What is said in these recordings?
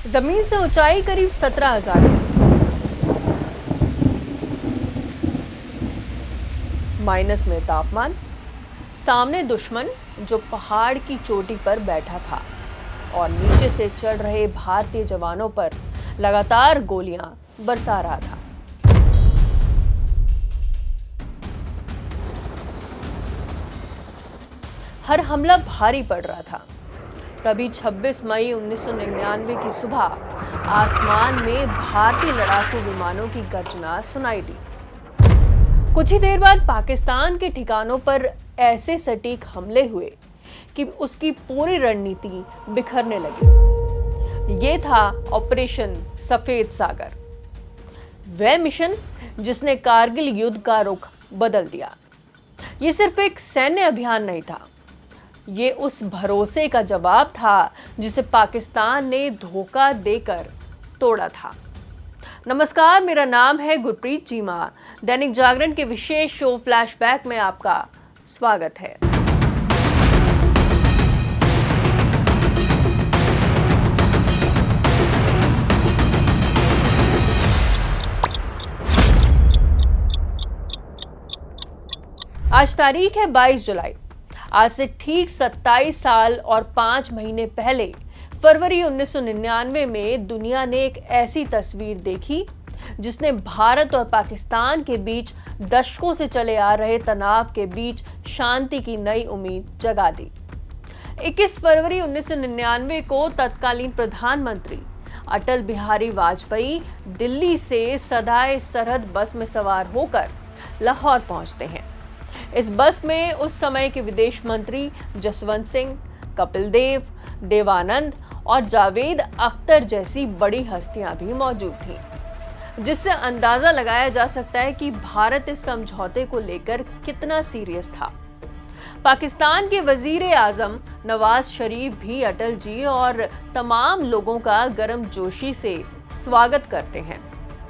जमीन से ऊंचाई करीब 17,000 माइनस में तापमान, सामने दुश्मन जो पहाड़ की चोटी पर बैठा था और नीचे से चढ़ रहे भारतीय जवानों पर लगातार गोलियां बरसा रहा था। हर हमला भारी पड़ रहा था। तभी 26 मई 1999 की सुबह आसमान में भारतीय लड़ाकू विमानों की गर्जना सुनाई दी। कुछ ही देर बाद पाकिस्तान के ठिकानों पर ऐसे सटीक हमले हुए कि उसकी पूरी रणनीति बिखरने लगी। ये था ऑपरेशन सफेद सागर, वह मिशन जिसने कारगिल युद्ध का रुख बदल दिया। ये सिर्फ एक सैन्य अभियान नहीं था, ये उस भरोसे का जवाब था जिसे पाकिस्तान ने धोखा देकर तोड़ा था। नमस्कार, मेरा नाम है गुरप्रीत चीमा। दैनिक जागरण के विशेष शो फ्लैशबैक में आपका स्वागत है। आज तारीख है 22 जुलाई। आज से ठीक 27 साल और 5 महीने पहले फरवरी 1999 में दुनिया ने एक ऐसी तस्वीर देखी जिसने भारत और पाकिस्तान के बीच दशकों से चले आ रहे तनाव के बीच शांति की नई उम्मीद जगा दी। 21 फरवरी 1999 को तत्कालीन प्रधानमंत्री अटल बिहारी वाजपेयी दिल्ली से सदाए सरहद बस में सवार होकर लाहौर पहुंचते हैं। इस बस में उस समय के विदेश मंत्री जसवंत सिंह, कपिल देव, देवानंद और जावेद अख्तर जैसी बड़ी हस्तियां भी मौजूद थीं, जिससे अंदाजा लगाया जा सकता है कि भारत इस समझौते को लेकर कितना सीरियस था। पाकिस्तान के वजीर आजम नवाज शरीफ भी अटल जी और तमाम लोगों का गर्मजोशी से स्वागत करते हैं।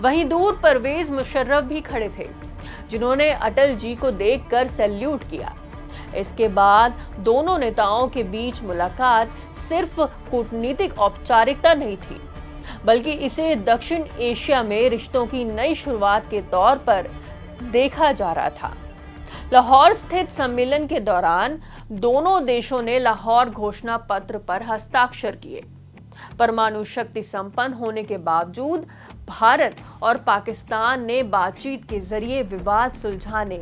वहीं दूर परवेज मुशर्रफ भी खड़े थे, जिन्होंने अटल जी को देखकर सैल्यूट किया। इसके बाद दोनों नेताओं के बीच मुलाकात सिर्फ कूटनीतिक औपचारिकता नहीं थी, बल्कि इसे दक्षिण एशिया में रिश्तों की नई शुरुआत के तौर पर देखा जा रहा था। लाहौर स्थित सम्मेलन के दौरान दोनों देशों ने लाहौर घोषणा पत्र पर हस्ताक्षर किए। परमाणु शक्ति संपन्न होने के बावजूद भारत और पाकिस्तान ने बातचीत के जरिए विवाद सुलझाने,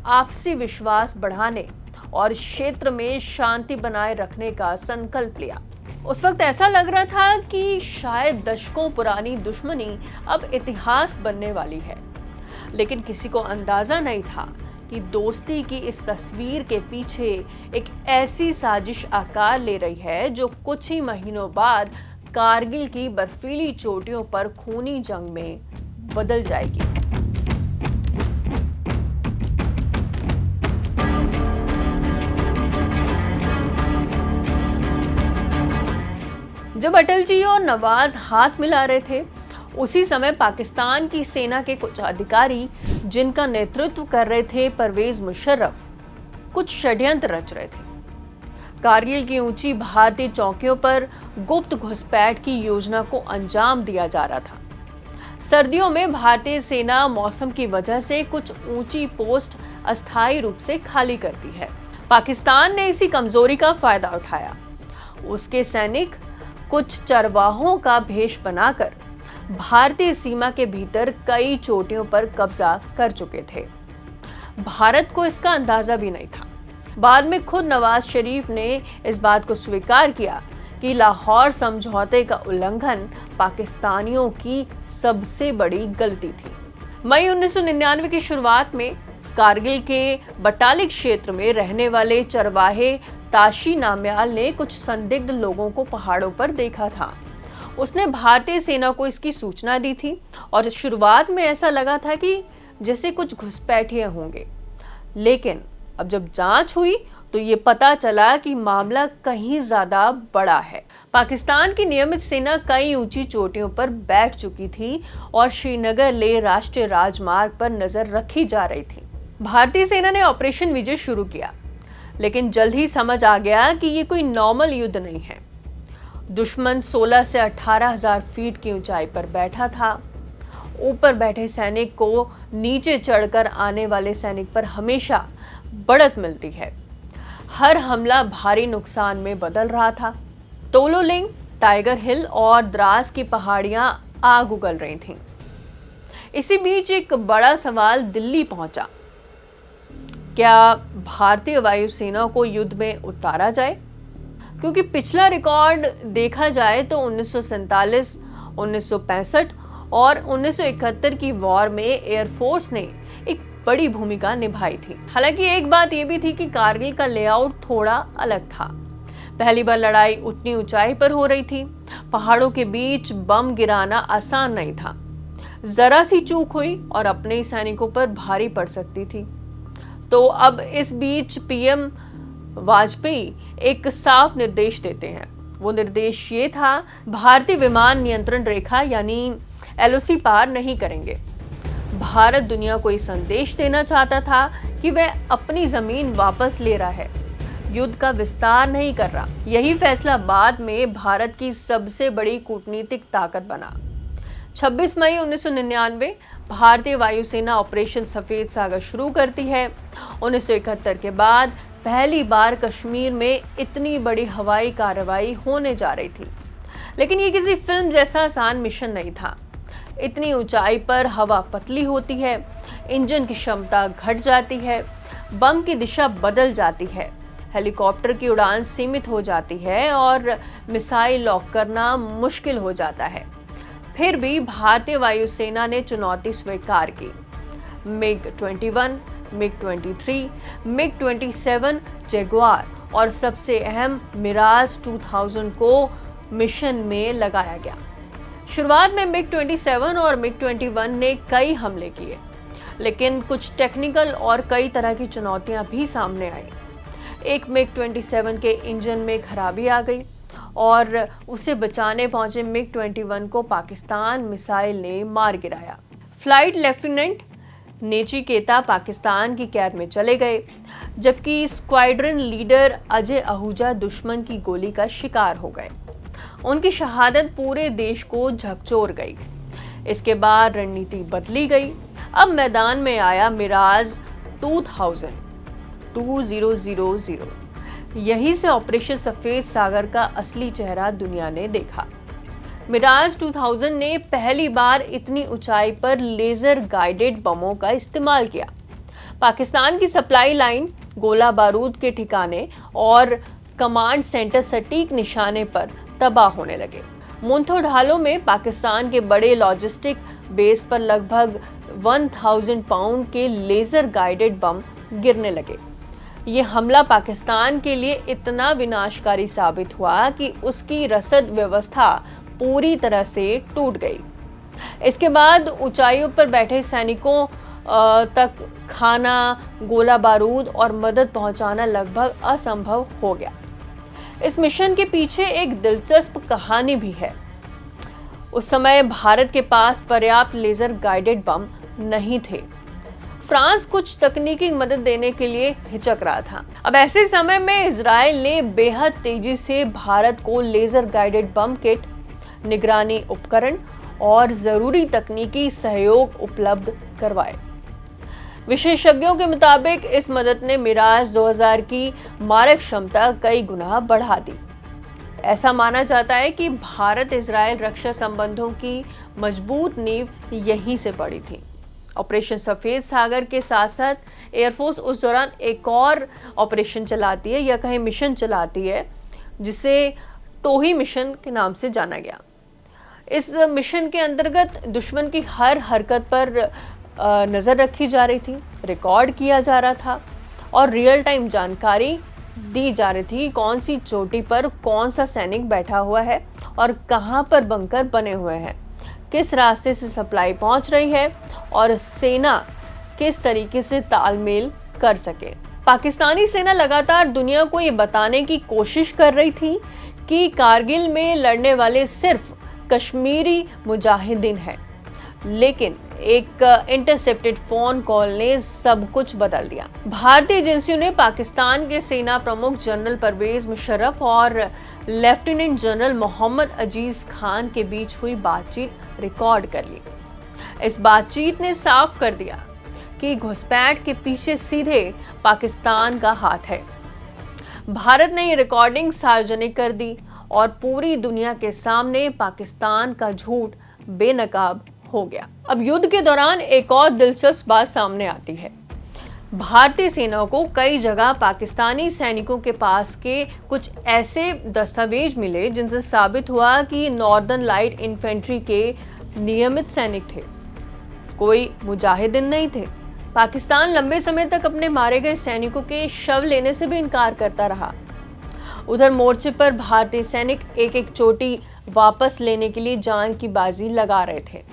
आपसी विश्वास बढ़ाने और क्षेत्र में शांति बनाए रखने का संकल्प लिया। उस वक्त ऐसा लग रहा था कि शायद दशकों पुरानी दुश्मनी अब इतिहास बनने वाली है, लेकिन किसी को अंदाजा नहीं था कि दोस्ती की इस तस्वीर के पीछे एक ऐसी साजिश आकार ले रही है जो कुछ ही महीनों बाद कारगिल की बर्फीली चोटियों पर खूनी जंग में बदल जाएगी। जब अटल जी और नवाज हाथ मिला रहे थे, उसी समय पाकिस्तान की सेना के कुछ अधिकारी, जिनका नेतृत्व कर रहे थे परवेज मुशर्रफ, कुछ षड्यंत्र रच रहे थे। कारगिल की ऊंची भारतीय चौकियों पर गुप्त घुसपैठ की योजना को अंजाम दिया जा रहा था। सर्दियों में भारतीय सेना मौसम की वजह से कुछ ऊंची पोस्ट अस्थायी रूप से खाली करती है। पाकिस्तान ने इसी कमजोरी का फायदा उठाया। उसके सैनिक कुछ चरवाहों का भेष बनाकर भारतीय सीमा के भीतर कई चोटियों पर कब्जा कर चुके थे। भारत को इसका अंदाजा भी नहीं था। बाद में खुद नवाज शरीफ ने इस बात को स्वीकार किया कि लाहौर समझौते का उल्लंघन पाकिस्तानियों की सबसे बड़ी गलती थी। मई 1999 की शुरुआत में कारगिल के बटालिक क्षेत्र में रहने वाले चरवाहे ताशी नाम्याल ने कुछ संदिग्ध लोगों को पहाड़ों पर देखा था। उसने भारतीय सेना को इसकी सूचना दी थी और शुरुआत में ऐसा लगा था कि जैसे कुछ घुसपैठिए होंगे, लेकिन अब जब जांच हुई तो ये पता चला कि मामला कहीं ज्यादा बड़ा है। पाकिस्तान की नियमित सेना कई ऊंची चोटियों पर बैठ चुकी थी और श्रीनगर ले राष्ट्रीय राजमार्ग पर नजर रखी जा रही थी। भारतीय सेना ने ऑपरेशन विजय शुरू किया, लेकिन जल्द ही समझ आ गया कि ये कोई नॉर्मल युद्ध नहीं है। दुश्मन 16 से 18,000 फीट की ऊंचाई पर बैठा था। ऊपर बैठे सैनिक को नीचे चढ़कर आने वाले सैनिक पर हमेशा बढ़त मिलती है। हर हमला भारी नुकसान में बदल रहा था। तोलोलिंग, टाइगर हिल और द्रास की पहाड़ियां आग उगल रही थीं। इसी बीच एक बड़ा सवाल दिल्ली पहुंचा। क्या भारतीय वायुसेना को युद्ध में उतारा जाए? क्योंकि पिछला रिकॉर्ड देखा जाए तो 1947, 1965 और 1971 की वॉर में एयरफोर्स ने एक बड़ी भूमिका निभाई थी। हालांकि एक बात यह भी थी कि कारगिल का लेआउट थोड़ा अलग था। पहली बार लड़ाई उतनी ऊंचाई पर हो रही थी। पहाड़ों के बीच बम गिराना आसान नहीं था। जरा सी चूक हुई और अपने ही सैनिकों पर भारी पड़ सकती थी। तो अब इस बीच पीएम वाजपेयी एक साफ निर्देश देते हैं। वो निर्देश ये था, भारतीय विमान नियंत्रण रेखा यानी एलओसी पार नहीं करेंगे। भारत दुनिया को ये संदेश देना चाहता था कि वह अपनी जमीन वापस ले रहा है, युद्ध का विस्तार नहीं कर रहा। यही फैसला बाद में भारत की सबसे बड़ी कूटनीतिक ताकत बना। 26 मई 1999 भारतीय वायुसेना ऑपरेशन सफेद सागर शुरू करती है। 1971 के बाद पहली बार कश्मीर में इतनी बड़ी हवाई कार्रवाई होने जा रही थी। लेकिन ये किसी फिल्म जैसा आसान मिशन नहीं था। इतनी ऊंचाई पर हवा पतली होती है, इंजन की क्षमता घट जाती है, बम की दिशा बदल जाती है, हेलीकॉप्टर की उड़ान सीमित हो जाती है और मिसाइल लॉक करना मुश्किल हो जाता है। फिर भी भारतीय वायुसेना ने चुनौती स्वीकार की। MiG-21, MiG-23, MiG-27, जैगुआर और सबसे अहम मिराज 2000 को मिशन में लगाया गया। शुरुआत में MiG-27 और MiG-21 ने कई हमले किए, लेकिन कुछ टेक्निकल और कई तरह की चुनौतियां भी सामने आई। एक MiG-27 के इंजन में खराबी आ गई और उसे बचाने पहुंचे MiG-21 को पाकिस्तान मिसाइल ने मार गिराया। फ्लाइट लेफ्टिनेंट नेचिकेता पाकिस्तान की कैद में चले गए, जबकि स्क्वाड्रन लीडर अजय आहूजा दुश्मन की गोली का शिकार हो गए। उनकी शहादत पूरे देश को झकझोर गई। इसके बाद रणनीति बदली गई। अब मैदान में आया मिराज 2000। यहीं से ऑपरेशन सफेद सागर का असली चेहरा दुनिया ने देखा। मिराज 2000 ने पहली बार इतनी ऊंचाई पर लेजर गाइडेड बमों का इस्तेमाल किया। पाकिस्तान की सप्लाई लाइन, गोला बारूद के ठिकाने और कमांड सेंटर सटीक निशाने पर तबाह होने लगे। मुंथो ढालों में पाकिस्तान के बड़े लॉजिस्टिक बेस पर लगभग 1000 पाउंड के लेजर गाइडेड बम गिरने लगे। ये हमला पाकिस्तान के लिए इतना विनाशकारी साबित हुआ कि उसकी रसद व्यवस्था पूरी तरह से टूट गई। इसके बाद ऊंचाइयों पर बैठे सैनिकों तक खाना, गोला बारूद और मदद पहुंचाना लगभग असंभव हो गया। इस मिशन के पीछे एक दिलचस्प कहानी भी है। उस समय भारत के पास पर्याप्त लेजर गाइडेड बम नहीं थे। फ्रांस कुछ तकनीकी मदद देने के लिए हिचक रहा था। अब ऐसे समय में इजराइल ने बेहद तेजी से भारत को लेजर गाइडेड बम किट, निगरानी उपकरण और जरूरी तकनीकी सहयोग उपलब्ध करवाए। विशेषज्ञों के मुताबिक इस मदद ने मिराज 2000 की मारक क्षमता कई गुना बढ़ा दी। ऐसा माना जाता है कि भारत इजराइल रक्षा संबंधों की मजबूत नींव यहीं से पड़ी थी। ऑपरेशन सफेद सागर के साथ साथ एयरफोर्स उस दौरान एक और ऑपरेशन चलाती है या कहीं मिशन चलाती है, जिसे टोही मिशन के नाम से जाना गया। इस मिशन के अंतर्गत दुश्मन की हर हरकत पर नज़र रखी जा रही थी, रिकॉर्ड किया जा रहा था और रियल टाइम जानकारी दी जा रही थी। कौन सी चोटी पर कौन सा सैनिक बैठा हुआ है और कहां पर बंकर बने हुए हैं, किस रास्ते से सप्लाई पहुंच रही है और सेना किस तरीके से तालमेल कर सके। पाकिस्तानी सेना लगातार दुनिया को ये बताने की कोशिश कर रही थी कि कारगिल में लड़ने वाले सिर्फ कश्मीरी मुजाहिदीन हैं, लेकिन एक इंटरसेप्टेड फोन कॉल ने सब कुछ बदल दिया। भारतीय एजेंसियों ने पाकिस्तान के सेना प्रमुख जनरल परवेज मुशर्रफ और लेफ्टिनेंट जनरल मोहम्मद अजीज खान के बीच हुई बातचीत रिकॉर्ड कर ली। इस बातचीत ने साफ कर दिया कि घुसपैठ के पीछे सीधे पाकिस्तान का हाथ है। भारत ने ये रिकॉर्डिंग सार्वजनिक कर दी और पूरी दुनिया के सामने पाकिस्तान का झूठ बेनकाब हो गया। अब युद्ध के दौरान एक और दिलचस्प बात सामने आती है। भारतीय सेना को कई जगह पाकिस्तानी सैनिकों के पास के कुछ ऐसे दस्तावेज मिले जिनसे साबित हुआ कि नॉर्दर्न लाइट इन्फेंट्री के नियमित सैनिक थे, कोई मुजाहिदीन नहीं थे। पाकिस्तान लंबे समय तक अपने मारे गए सैनिकों के शव लेने से भी इनकार करता रहा। उधर मोर्चे पर भारतीय सैनिक एक एक चोटी वापस लेने के लिए जान की बाजी लगा रहे थे।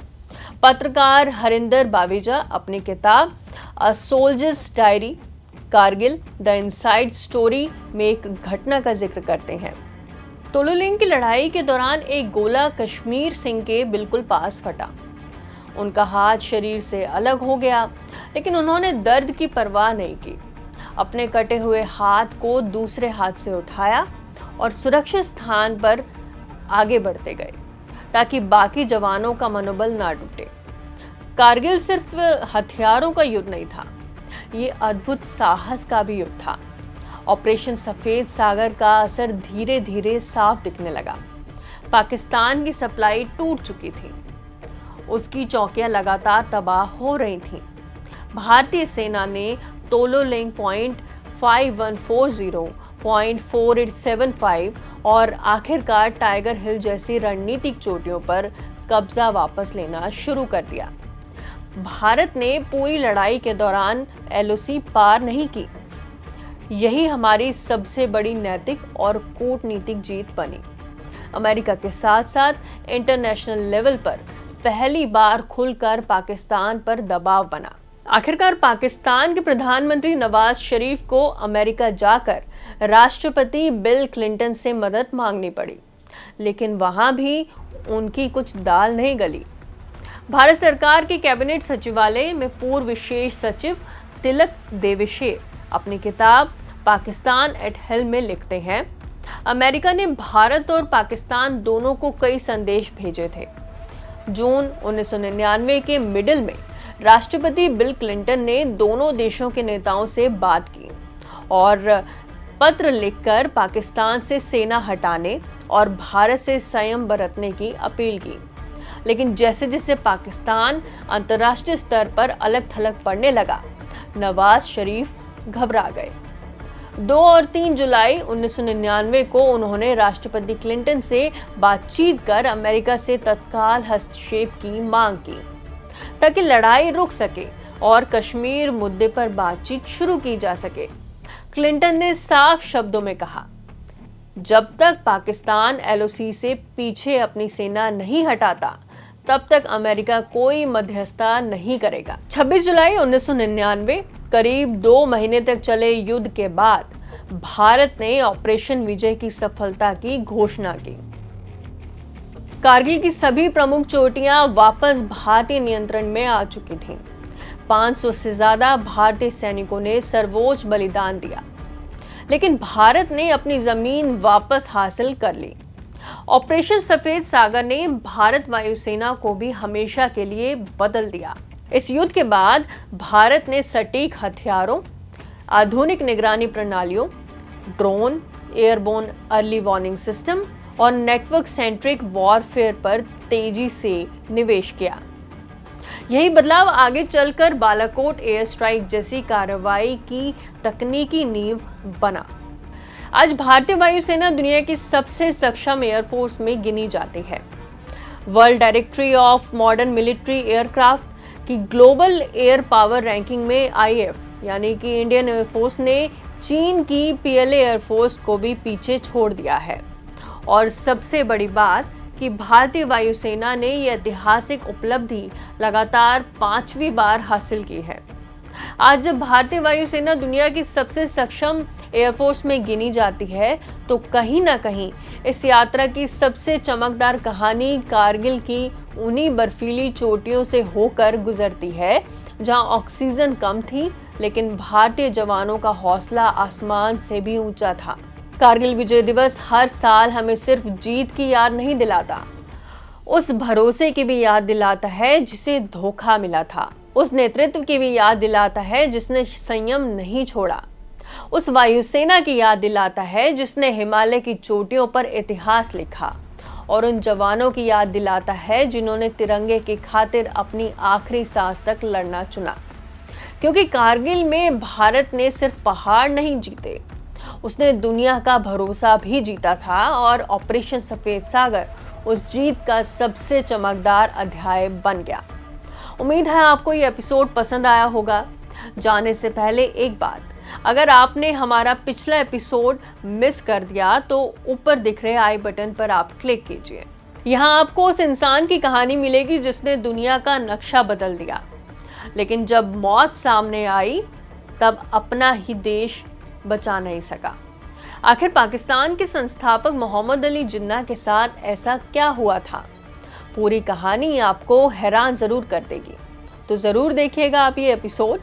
पत्रकार हरिंदर बावेजा अपनी किताब अ soldiers diary Kargil the inside story में एक घटना का जिक्र करते हैं। तोलोलिंग की लड़ाई के दौरान एक गोला कश्मीर सिंह के बिल्कुल पास फटा। उनका हाथ शरीर से अलग हो गया, लेकिन उन्होंने दर्द की परवाह नहीं की। अपने कटे हुए हाथ को दूसरे हाथ से उठाया और सुरक्षित स्थान पर आगे बढ़ते गए ताकि बाकी जवानों का मनोबल ना टूटे। कारगिल सिर्फ हथियारों का युद्ध नहीं था, ये अद्भुत साहस का भी युद्ध था। ऑपरेशन सफेद सागर का असर धीरे धीरे साफ दिखने लगा। पाकिस्तान की सप्लाई टूट चुकी थी, उसकी चौकियां लगातार तबाह हो रही थीं। भारतीय सेना ने तोलोलिंग पॉइंट 5140, पॉइंट 4875 और आखिरकार टाइगर हिल जैसी रणनीतिक चोटियों पर कब्जा वापस लेना शुरू कर दिया। भारत ने पूरी लड़ाई के दौरान एलओसी पार नहीं की। यही हमारी सबसे बड़ी नैतिक और कूटनीतिक जीत बनी। अमेरिका के साथ साथ इंटरनेशनल लेवल पर पहली बार खुलकर पाकिस्तान पर दबाव बना। आखिरकार पाकिस्तान के प्रधानमंत्री नवाज शरीफ को अमेरिका जाकर राष्ट्रपति बिल क्लिंटन से मदद मांगनी पड़ी, लेकिन वहां भी उनकी कुछ दाल नहीं गली। भारत सरकार के कैबिनेट सचिवालय में पूर्व विशेष सचिव तिलक देवेशे अपनी किताब पाकिस्तान एट हेल में लिखते हैं, अमेरिका ने भारत और पाकिस्तान दोनों को कई संदेश भेजे थे। जून 1999 के मिडिल में राष्ट्रपति बिल क्लिंटन ने दोनों देशों के नेताओं से बात की और पत्र लिखकर पाकिस्तान से सेना हटाने और भारत से संयम बरतने की अपील की। लेकिन जैसे जैसे पाकिस्तान अंतर्राष्ट्रीय स्तर पर अलग थलग पड़ने लगा, नवाज शरीफ घबरा गए। 2 और 3 जुलाई 1999 को उन्होंने राष्ट्रपति क्लिंटन से बातचीत कर अमेरिका से तत्काल हस्तक्षेप की मांग की ताकि लड़ाई रुक सके और कश्मीर मुद्दे पर बातचीत शुरू की जा सके। क्लिंटन ने साफ शब्दों में कहा, जब तक पाकिस्तान एलओसी से पीछे अपनी सेना नहीं हटाता, तब तक अमेरिका कोई मध्यस्थता नहीं करेगा। 26 जुलाई 1999 करीब 2 महीने तक चले युद्ध के बाद भारत ने ऑपरेशन विजय की सफलता की घोषणा की। कारगिल की सभी प्रमुख चोटियां वापस भारतीय नियंत्रण में आ चुकी थीं। 500 से ज्यादा भारतीय सैनिकों ने सर्वोच्च बलिदान दिया, लेकिन भारत ने अपनी जमीन वापस हासिल कर ली। ऑपरेशन सफेद सागर ने भारत वायुसेना को भी हमेशा के लिए बदल दिया। इस युद्ध के बाद भारत ने सटीक हथियारों, आधुनिक निगरानी प्रणालियों, drone, airborne early warning system और नेटवर्क सेंट्रिक वॉरफेयर पर तेजी से निवेश किया। यही बदलाव आगे चलकर बालाकोट एयर स्ट्राइक जैसी कार्रवाई की तकनीकी नींव बना। आज भारतीय वायुसेना दुनिया की सबसे सक्षम एयरफोर्स में गिनी जाती है। World directory of modern military aircraft की ग्लोबल एयर पावर रैंकिंग में आईएफ यानी कि इंडियन एयरफोर्स ने चीन की पीएलए एयरफोर्स को भी पीछे छोड़ दिया है। और सबसे बड़ी बात कि भारतीय वायुसेना ने यह ऐतिहासिक उपलब्धि लगातार 5वीं बार हासिल की है। आज जब भारतीय वायुसेना दुनिया की सबसे सक्षम एयरफोर्स में गिनी जाती है, तो कहीं ना कहीं इस यात्रा की सबसे चमकदार कहानी कारगिल की उन्हीं बर्फीली चोटियों से होकर गुजरती है जहां ऑक्सीजन कम थी, लेकिन भारतीय जवानों का हौसला आसमान से भी ऊंचा था। कारगिल विजय दिवस हर साल हमें सिर्फ जीत की याद नहीं दिलाता, उस भरोसे की भी याद दिलाता है जिसे धोखा मिला था, उस नेतृत्व की भी याद दिलाता है जिसने संयम नहीं छोड़ा, उस वायुसेना की याद दिलाता है जिसने हिमालय की चोटियों पर इतिहास लिखा, और उन जवानों की याद दिलाता है जिन्होंने तिरंगे की खातिर अपनी आखिरी सांस तक लड़ना चुना। क्योंकि कारगिल में भारत ने सिर्फ पहाड़ नहीं जीते, उसने दुनिया का भरोसा भी जीता था, और ऑपरेशन सफेद सागर उस जीत का सबसे चमकदार अध्याय बन गया। उम्मीद है आपको ये एपिसोड पसंद आया होगा। जाने से पहले एक बात, अगर आपने हमारा पिछला एपिसोड मिस कर दिया तो ऊपर दिख रहे आई बटन पर आप क्लिक कीजिए। यहाँ आपको उस इंसान की कहानी मिलेगी जिसने दुनिया का नक्शा बदल दिया, लेकिन जब मौत सामने आई तब अपना ही देश बचा नहीं सका। आखिर पाकिस्तान के संस्थापक मोहम्मद अली जिन्ना के साथ ऐसा क्या हुआ था? पूरी कहानी आपको हैरान जरूर कर देगी, तो जरूर देखिएगा आप ये एपिसोड।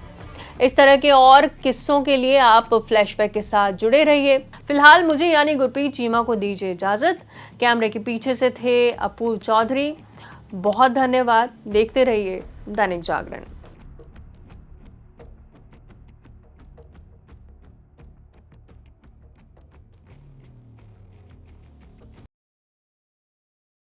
इस तरह के और किस्सों के लिए आप फ्लैशबैक के साथ जुड़े रहिए। फिलहाल मुझे यानी गुरप्रीत चीमा को दीजिए इजाजत। कैमरे के पीछे से थे अपूर्व चौधरी। बहुत धन्यवाद। देखते रहिए दैनिक जागरण।